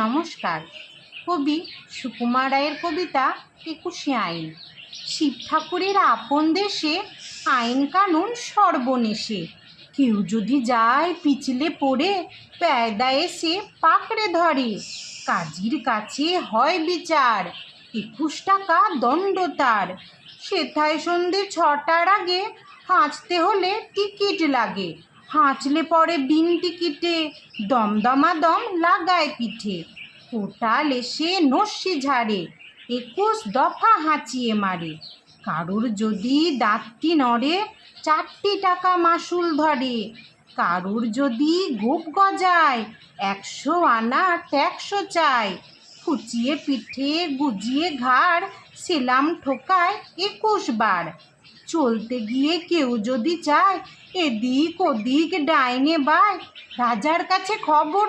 নমস্কার। কবি সুকুমার রায়ের কবিতা ২১শে আইন। শিব ঠাকুরের আপন দেশে আইন কানুন সর্বনেশে। কেউ যদি যায় পিছলে পড়ে, পেয়দা এসে পাকড়ে ধরে। কাজীর কাছে হয় বিচার, ২১ টাকা দণ্ড তার। সেথায় সন্ধে ৬টার আগে হাঁচতে হলে টিকিট লাগে। হাঁচলে পরে বিন টিকিটে দমদমাদম লাগায় পিঠে। কোটাল এসে নস্যি ঝাড়ে, ২১ দফা হাঁচিয়ে মারে। কারুর যদি দাঁতটি নড়ে, ৪টি টাকা মাসুল ধরে। কারুর যদি গোপ গজায়, ১০০ আনা ট্যাক্সও চায়। ফুচিয়ে পিঠে গুজিয়ে ঘাড়, সেলাম ঠোকায় ২১ বার। চলতে গিয়ে কেউ যদি চায়, এদিক ওদিক ডাইনে বায়, রাজার কাছে খবর